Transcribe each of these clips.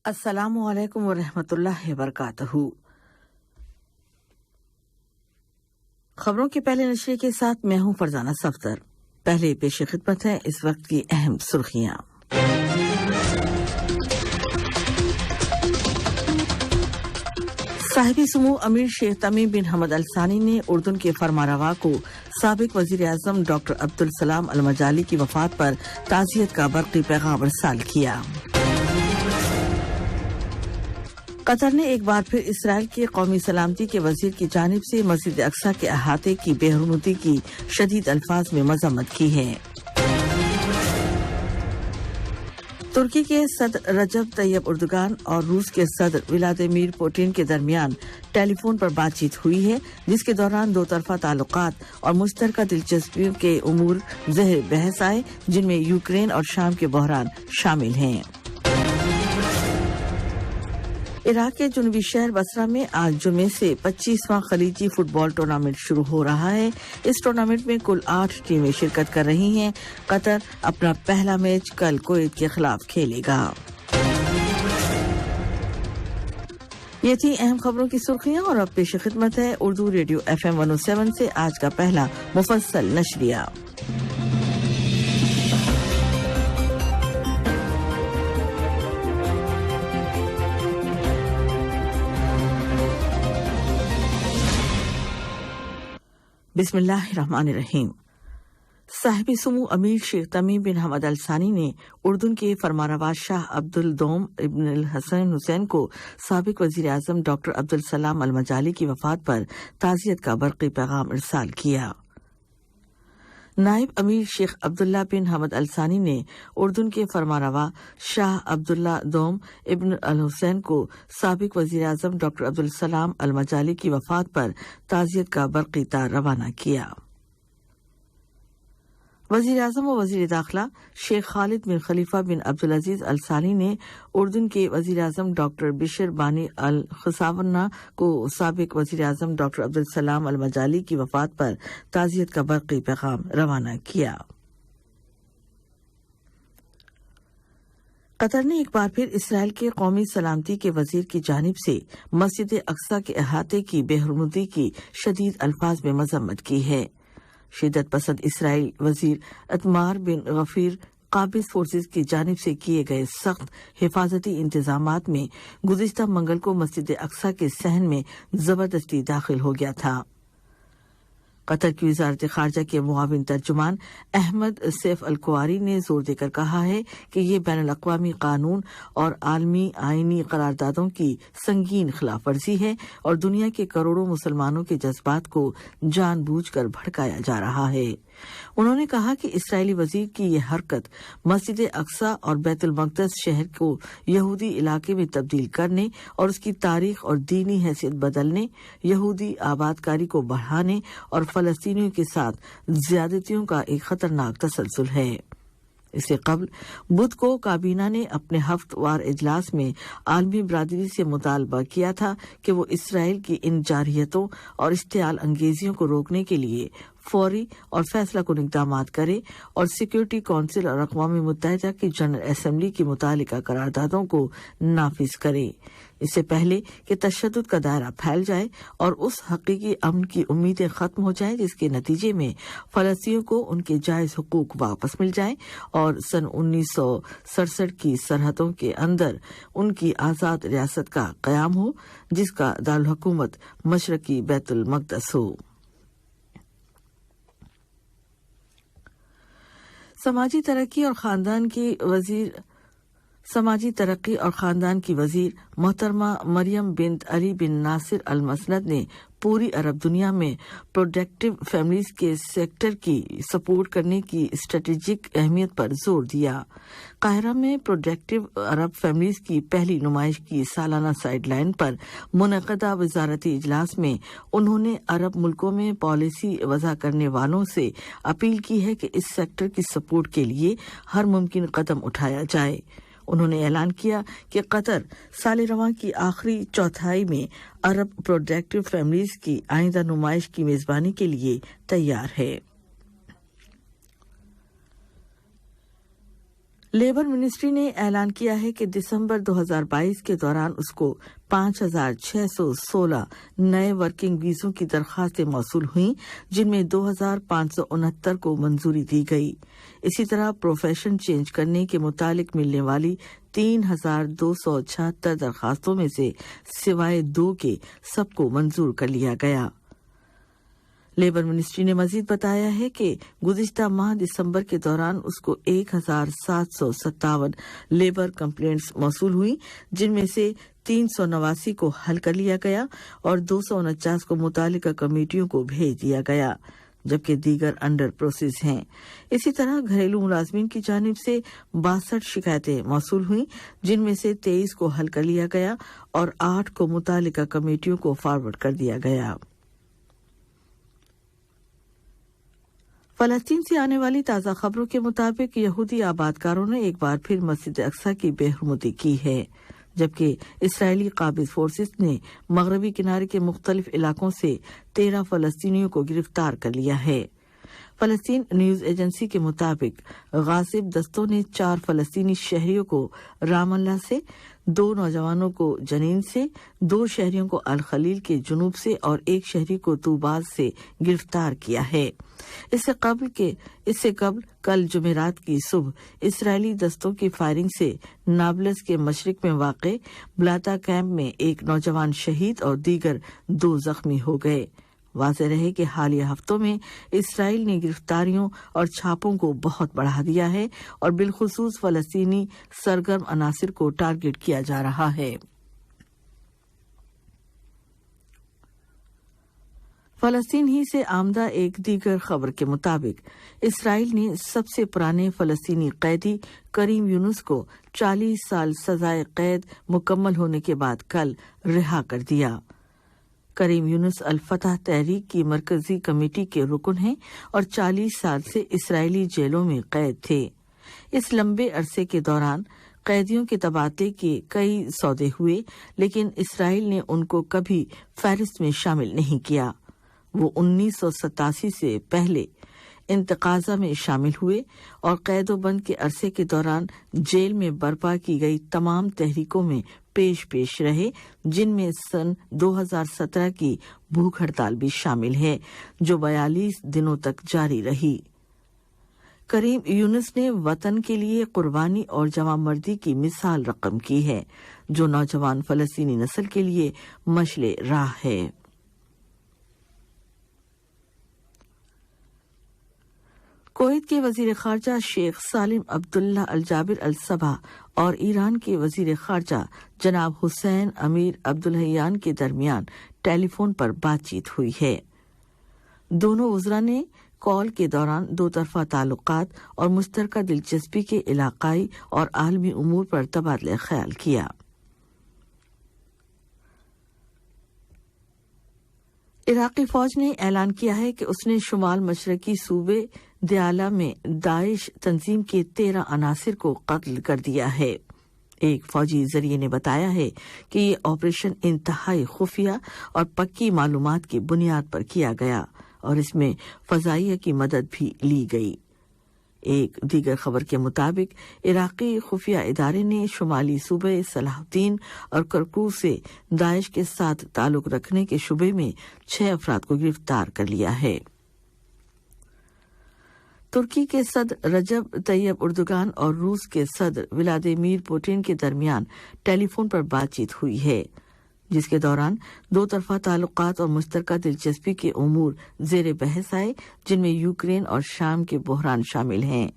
अस्सलामु अलैकुम वरहमतुल्लाहि वबरकातुहू। खबरों के पहले नशरे के साथ मैं हूं फरजाना सफदर। पहले पेश खिदमत है इस वक्त की अहम सुर्खियां। साहिबी सुमू अमीर शेख तमीम बिन हमद अल सानी ने उर्दून के फरमारवा को साबिक वजीर आजम डॉक्टर अब्दुल सलाम अल मजाली की वफात पर ताज़ियत का बरक़ी पैगाम इरसाल किया। कतर ने एक बार फिर इसराइल के कौमी सलामती के वजीर की जानिब से मस्जिद अक्सा के अहाते की बेहरमती की शदीद अल्फाज में मजम्मत की है। तुर्की के सदर रजब तैयब उर्दुगान और रूस के सदर व्लादिमीर पुतिन के दरमियान टेलीफोन पर बातचीत हुई है, जिसके दौरान दो तरफा ताल्लुकात और मुश्तरका दिलचस्पियों के उमूर ज़हर बहस आए, जिनमें यूक्रेन और शाम के बहरान शामिल हैं। इराक के जुनूबी शहर बसरा में आज जुमे से 25वां खलीजी फुटबॉल टूर्नामेंट शुरू हो रहा है। इस टूर्नामेंट में कुल 8 टीमें शिरकत कर रही हैं। कतर अपना पहला मैच कल कुवैत के खिलाफ खेलेगा। ये थी अहम खबरों की सुर्खियां और अब पेश खिदमत है उर्दू रेडियो FM 107 से आज का पहला मुफस्सल नशरिया। बिस्मिल्लाहिर्रहमानिर्रहीम। साहिबी सुमू अमीर शेख तमीम बिन हमद अल सानी ने उर्दून के फरमारवा शाह अब्दुल दोम इब्न अल हसन हुसैन को साबिक वजीर आजम डॉक्टर अब्दुल सलाम अल मजाली की वफात पर ताज़ियत का बरक़ी पैगाम इरसाल किया। नायब अमीर शेख अब्दुल्ला बिन हमद अल सानी ने उर्दून के फरमारवा शाह अब्दुल्ला दोम इब्न अल हुसैन को साबिक वजीर आजम डॉक्टर अब्दुल सलाम अल मजाली की वफात पर ताज़ियत का बरक़ी तार रवाना किया। वजीर आजम व वजीर दाखिला शेख खालिद बिन खलीफा बिन अब्दुल अजीज अल सानी ने उर्दून के वजीर आजम डॉक्टर बिशर बानी अल खसावना को साबिक वजीर आजम डॉक्टर अब्दुल सलाम अल मजाली की वफात पर ताज़ियत का बरक़ी पैगाम रवाना किया। कतर ने एक बार फिर इसराइल के कौमी सलामती के वजीर की जानिब से मस्जिद अक्सा के अहाते की बेहरमती की शदीद अल्फाज में मजम्मत की है। शिद्दत पसंद इसराइल वजीर अतमार बिन गफीर काबिज फोर्सेज की जानिब से किए गए सख्त हिफाजती इंतजामात में गुज़िश्ता मंगल को मस्जिद अक्सा के सहन में जबरदस्ती दाखिल हो गया था। कतर की वज़ारत ख़ारजा के मुआविन तर्जुमान अहमद सैफ अल कुवारी ने जोर देकर कहा है कि ये बैनुल अक़वामी कानून और आलमी आईनी करारदादों की संगीन खिलाफ वर्जी है और दुनिया के करोड़ों मुसलमानों के जज्बात को जानबूझकर भड़काया जा रहा है। उन्होंने कहा कि इस्राएली वजीर की यह हरकत मस्जिद अक्सा और बैतुल मक़दस शहर को यहूदी इलाके में तब्दील करने और उसकी तारीख और दीनी हैसियत बदलने, यहूदी आबादकारी को बढ़ाने और फ़लस्तीनियों के साथ ज़्यादतियों का एक खतरनाक तसलसल है। इससे कबल बुध को काबीना ने अपने हफ्तवार इजलास में आलमी बरादरी से मुतालबा किया था कि वो इसराइल की इन जारहियतों और इश्तियाल अंगेजियों को रोकने के लिए फौरी और फैसला कुन इक़दामात करे और सिक्योरिटी काउंसिल और अक़वाम मुत्तहिदा की जनरल असेंबली की मुतालिका करारदादों को नाफिज करे, इससे पहले कि तशद्दुद का दायरा फैल जाए और उस हकीकी अमन की उम्मीदें खत्म हो जाए जिसके नतीजे में फ़लस्तीनियों को उनके जायज़ हुकूक वापस मिल जाए और सन 1967 की सरहदों के अंदर उनकी आज़ाद रियासत का क़याम हो, जिसका दारुल हुकूमत मशरकी बैतुल मक़दस हो। समाजी तरक्की और ख़ानदान की वज़ीर मोहतरमा मरियम बिन्त अली बिन नासिर अल मसनद ने पूरी अरब दुनिया में प्रोडक्टिव फैमिलीज के सेक्टर की सपोर्ट करने की स्ट्रेटेजिक अहमियत पर जोर दिया। काहिरा में प्रोडक्टिव अरब फैमिलीज की पहली नुमाइश की सालाना साइडलाइन पर मुनक़दा वज़ारती इजलास में उन्होंने अरब मुल्कों में पॉलिसी वज़ा करने वालों से अपील की है कि इस सेक्टर की सपोर्ट के लिए हर मुमकिन कदम उठाया जाए। उन्होंने ऐलान किया कि कतर साल रवां की आखिरी चौथाई में अरब प्रोडक्टिव फैमिलीज की आइंदा नुमाइश की मेजबानी के लिए तैयार है। लेबर मिनिस्ट्री ने ऐलान किया है कि दिसंबर 2022 के दौरान उसको 5,616 नए वर्किंग वीजों की दरखास्तें मौसूल हुई, जिनमें 2,569 को मंजूरी दी गई। इसी तरह प्रोफेशन चेंज करने के मुतालिक मिलने वाली 3,276 दरखास्तों में से सिवाय 2 के सबको मंजूर कर लिया गया। लेबर मिनिस्ट्री ने मजीद बताया है कि गुज़िश्ता माह दिसंबर के दौरान उसको 1,757 लेबर कंप्लेंट्स मौसूल हुई, जिनमें से 389 को हल कर लिया गया और 249 को मुतालिका कमेटियों को भेज दिया गया, जबकि दीगर अंडर प्रोसेस हैं। इसी तरह घरेलू मुलाजमीन की जानिब से 62 शिकायतें मौसूल हुई, जिनमें से 23 को हल कर लिया गया और 8 को मुतालिका कमेटियों को फॉरवर्ड कर दिया गया। फलस्तीन से आने वाली ताज़ा खबरों के मुताबिक यहूदी आबादकारों ने एक बार फिर मस्जिद अक्सा की बेहरमती की है, जबकि इस्राएली काबिज फोर्सेस ने मगरबी किनारे के मुख्तलिफ इलाकों से 13 फलस्तीनियों को गिरफ्तार कर लिया है। फलस्तीन न्यूज एजेंसी के मुताबिक गासिब दस्तों ने 4 फलस्तीनी शहरियों को रामल्ला से, 2 नौजवानों को जनीन से, 2 शहरियों को अल खलील के जुनूब से और 1 शहरी को तूबाज से गिरफ्तार किया है। इससे कबल कल जुमेरात की सुबह इस्राएली दस्तों की फायरिंग से नाबलस के मशरिक में वाक़े ब्लाता कैंप में एक नौजवान शहीद और दीगर 2 जख्मी हो गए। वाज़ेह रहे कि हालिया हफ्तों में इसराइल ने गिरफ्तारियों और छापों को बहुत बढ़ा दिया है और बिलखुसूस फलस्तीनी सरगर्म अनासिर को टारगेट किया जा रहा है। फलस्तीन ही से आमदा एक दीगर खबर के मुताबिक इसराइल ने सबसे पुराने फलस्तीनी कैदी करीम यूनुस को 40 साल सजाए कैद मुकम्मल होने के बाद कल रिहा कर दिया। करीम यूनुस अल फतह तहरीक की मरकजी कमेटी के रुकन हैं और 40 साल से इस्राएली जेलों में कैद थे। इस लंबे अरसे के दौरान कैदियों के तबादले के कई सौदे हुए, लेकिन इसराइल ने उनको कभी फहरिस्त में शामिल नहीं किया। वो 1987 से पहले इंतकाजा में शामिल हुए और कैदोबंद के अरसे के दौरान जेल में बर्पा की गई तमाम तहरीकों में पेश रहे, जिनमें सन 2017 की भूख हड़ताल भी शामिल है, जो 42 दिनों तक जारी रही। करीम यूनुस ने वतन के लिए कुर्बानी और जवामर्दी की मिसाल रकम की है, जो नौजवान फलस्तीनी नस्ल के लिए मशले राह है। कुवैत के वजीर खारजा शेख सालिम अब्दुल्ला अल जाबिर अल सबा और ईरान के वजीर खारजा जनाब हुसैन अमीर अब्दुल्लाहियान के दरमियान टेलीफोन पर बातचीत हुई है। दोनों वज़रा ने कॉल के दौरान 2 तरफा ताल्लुकात और मुश्तरका दिलचस्पी के इलाकाई और आलमी उमूर पर तबादला ख्याल किया। इराकी फौज ने ऐलान किया है कि उसने शुमाल मशरकी सूबे दयाला में दाइश तंजीम के 13 अनासिर को कत्ल कर दिया है। एक फौजी जरिए ने बताया है कि ये ऑपरेशन इंतहाई खुफिया और पक्की मालूमात की बुनियाद पर किया गया और इसमें फजाइया की मदद भी ली गई। एक दीगर खबर के मुताबिक इराकी खुफिया इदारे ने शुमाली सूबे सलाहुद्दीन और करकूक से दाइश के साथ ताल्लुक रखने के शुबे में 6 अफराद को गिरफ्तार कर लिया है। तुर्की के सदर रजब तैयब उर्दुगान और रूस के सदर व्लादिमीर पुतिन के दरमियान टेलीफोन पर बातचीत हुई है, जिसके दौरान 2 तरफा ताल्लुकात और मुश्तरका दिलचस्पी के उमूर ज़ेरे बहस आए, जिनमें यूक्रेन और शाम के बहरान शामिल हैं।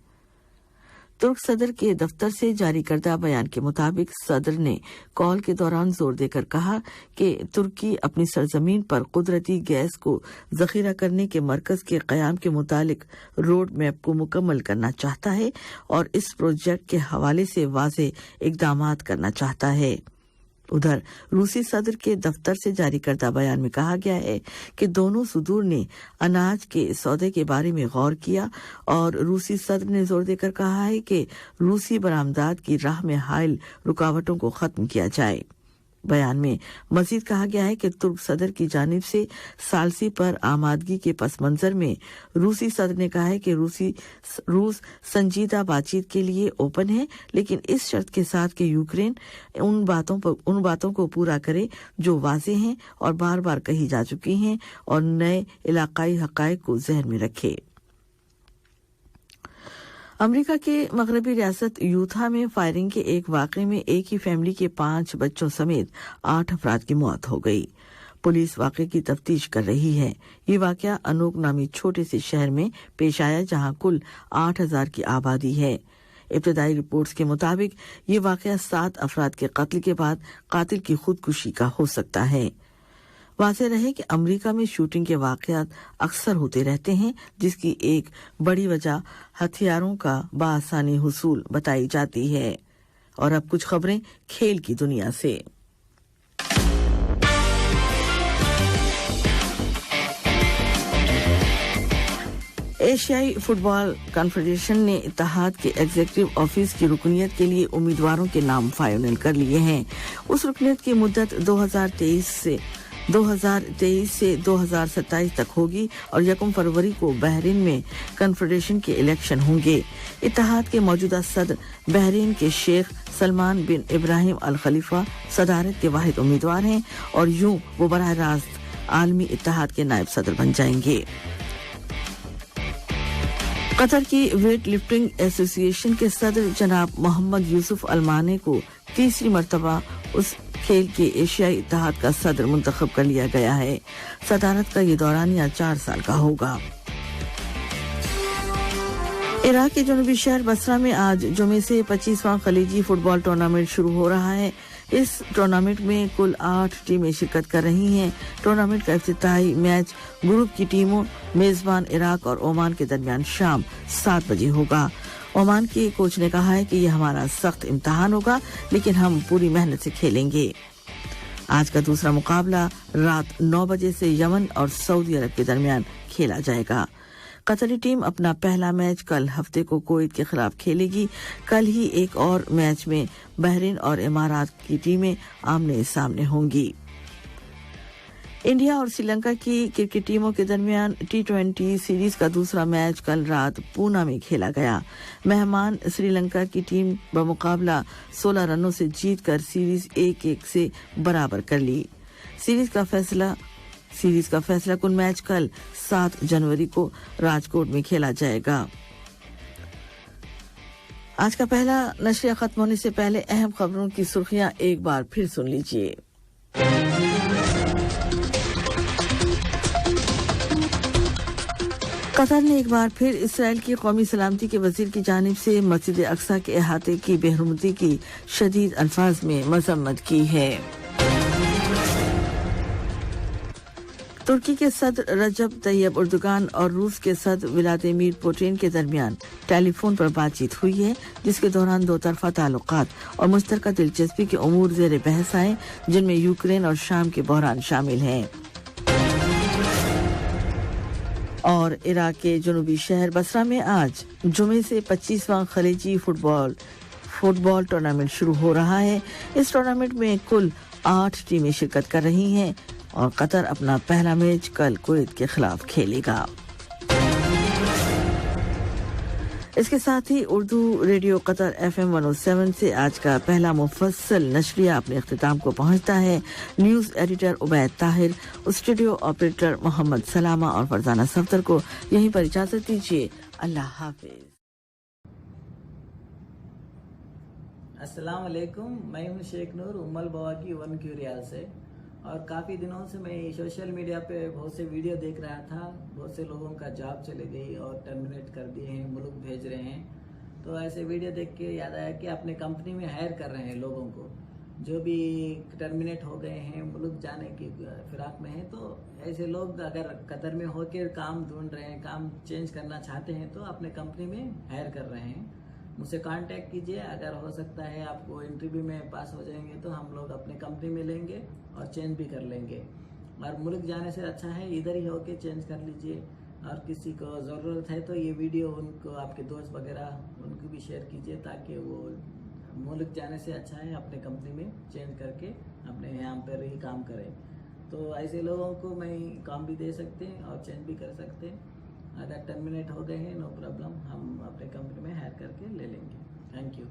तुर्क सदर के दफ्तर से जारी करदा बयान के मुताबिक सदर ने कॉल के दौरान जोर देकर कहा कि तुर्की अपनी सरजमीन पर कुदरती गैस को जखीरा करने के मरकज के क़याम के मुतालिक रोड मैप को मुकम्मल करना चाहता है और इस प्रोजेक्ट के हवाले से वाज़ेह इक़दामात करना चाहता है। उधर रूसी सदर के दफ्तर से जारी करदा बयान में कहा गया है कि दोनों सदूर ने अनाज के सौदे के बारे में गौर किया और रूसी सदर ने जोर देकर कहा है कि रूसी बरामदात की राह में हाइल रुकावटों को खत्म किया जाए। बयान में मजीद कहा गया है कि तुर्क सदर की जानिब से सालसी पर आमादगी के पस मंजर में रूसी सदर ने कहा है कि रूस संजीदा बातचीत के लिए ओपन है, लेकिन इस शर्त के साथ कि यूक्रेन उन बातों को पूरा करे जो वाज़े हैं और बार बार कही जा चुकी हैं और नए इलाकाई हक़ाइक़ को ज़हन में रखे। अमेरिका के मगरबी रियासत यूथा में फायरिंग के एक वाक़े में एक ही फैमिली के 5 बच्चों समेत 8 अफराद की मौत हो गई। पुलिस वाक़े की तफ्तीश कर रही है। ये वाक़या अनोक नामी छोटे से शहर में पेश आया जहां कुल 8,000 की आबादी है। इब्तदाई रिपोर्ट्स के मुताबिक ये वाक़या 7 अफराद के कत्ल के बाद कातिल की खुदकुशी का हो सकता है। वाज़ेह रहे कि अमेरिका में शूटिंग के वाक़यात अक्सर होते रहते हैं, जिसकी एक बड़ी वजह हथियारों का बआसानी हुसूल बताई जाती है। और अब कुछ खबरें खेल की दुनिया से। एशियाई फुटबॉल कॉन्फेडरेशन ने इत्तेहाद के एग्जीक्यूटिव ऑफिस की रुकनियत के लिए उम्मीदवारों के नाम फाइनल कर लिए हैं। उस रुकनियत की मुद्दत 2023 से 2027 तक होगी और 1 फरवरी को बहरीन में कॉन्फेडरेशन के इलेक्शन होंगे। इत्तेहाद के मौजूदा सदर बहरीन के शेख सलमान बिन इब्राहिम अल खलीफा सदारत के वाहिद उम्मीदवार हैं और यूं वो बराह रास्त आलमी इत्तेहाद के नायब सदर बन जाएंगे। कतर की वेट लिफ्टिंग एसोसिएशन के सदर जनाब मोहम्मद यूसुफ अलमाने को तीसरी मर्तबा उस खेल के एशियाई इत्तेहाद का सदर मुंतखब कर लिया गया है। सदारत का ये दौरानिया 4 साल का होगा। इराक के जनूबी शहर बसरा में आज जुमे से 25वां खलीजी फुटबॉल टूर्नामेंट शुरू हो रहा है। इस टूर्नामेंट में कुल 8 टीमें शिरकत कर रही हैं। टूर्नामेंट का इफ्तिताही मैच ग्रुप की टीमों मेजबान इराक और ओमान के दरमियान शाम 7 बजे होगा। ओमान के कोच ने कहा है कि यह हमारा सख्त इम्तिहान होगा, लेकिन हम पूरी मेहनत से खेलेंगे। आज का दूसरा मुकाबला रात 9 बजे से यमन और सऊदी अरब के दरमियान खेला जाएगा। कतरी टीम अपना पहला मैच कल हफ्ते को कुवैत के खिलाफ खेलेगी। कल ही एक और मैच में बहरीन और इमारात की टीमें आमने सामने होंगी। इंडिया और श्रीलंका की क्रिकेट टीमों के दरमियान T20 सीरीज का दूसरा मैच कल रात पूना में खेला गया। मेहमान श्रीलंका की टीम बमुकाबला 16 रनों से जीतकर सीरीज 1-1 से बराबर कर ली। सीरीज का फैसला कुल मैच कल 7 जनवरी को राजकोट में खेला जाएगा। आज का पहला नशरिया खत्म होने से पहले अहम खबरों की सुर्खियां एक बार फिर सुन लीजिए। कतर ने एक बार फिर इसराइल की कौमी सलामती के वजीर की जानिब से मस्जिद अक्सा के अहाते की बेहरमती की शदीद अल्फाज में मजम्मत की है। तुर्की के सदर रजब तैयब एर्दोगान और रूस के सदर व्लादिमीर पुतिन के दरमियान टेलीफोन पर बातचीत हुई है, जिसके दौरान दो तरफा ताल्लुकात और मुश्तरका दिलचस्पी के उमूर ज़ेर बहस आए, जिनमें यूक्रेन और शाम के बहरान शामिल हैं। और इराक के जनूबी शहर बसरा में आज जुमे से 25वां खलीजी फुटबॉल टूर्नामेंट शुरू हो रहा है। इस टूर्नामेंट में कुल 8 टीमें शिरकत कर रही हैं और कतर अपना पहला मैच कल कुवैत के खिलाफ खेलेगा। इसके साथ ही उर्दू रेडियो कतर FM 107 से आज का पहला मुफस्सल नशरिया अपने इख्तिताम को पहुंचता है। News editor Ubaid Tahir, studio operator Mohammad Salama और फरजाना सफ्तर को यहीं पर इजाजत दीजिए। अल्लाह हाफिज। अस्सलाम वालेकुम, मैं हूं शेख नूर उम्मल बवाकी 1 क्यूरियल से। और काफ़ी दिनों से मैं सोशल मीडिया पे बहुत से वीडियो देख रहा था। बहुत से लोगों का जॉब चले गई और टर्मिनेट कर दिए हैं, मुल्क भेज रहे हैं। तो ऐसे वीडियो देख के याद आया कि अपने कंपनी में हायर कर रहे हैं लोगों को जो भी टर्मिनेट हो गए हैं, मुल्क जाने की फिराक में हैं। तो ऐसे लोग अगर कतर में होकर काम ढूंढ रहे हैं, काम चेंज करना चाहते हैं, तो अपने कंपनी में हायर कर रहे हैं। मुझसे कांटेक्ट कीजिए। अगर हो सकता है आपको इंटरव्यू में पास हो जाएंगे तो हम लोग अपने कंपनी में लेंगे और चेंज भी कर लेंगे। और मुल्क जाने से अच्छा है इधर ही होके चेंज कर लीजिए। और किसी को ज़रूरत है तो ये वीडियो उनको, आपके दोस्त वगैरह, उनको भी शेयर कीजिए ताकि वो मुल्क जाने से अच्छा है अपने कंपनी में चेंज करके अपने यहाँ पर ही काम करें। तो ऐसे लोगों को मैं काम भी दे सकते हैं और चेंज भी कर सकते हैं। अगर टर्मिनेट हो गए हैं नो प्रॉब्लम, हम अपने कंपनी में हायर करके ले लेंगे। Thank you.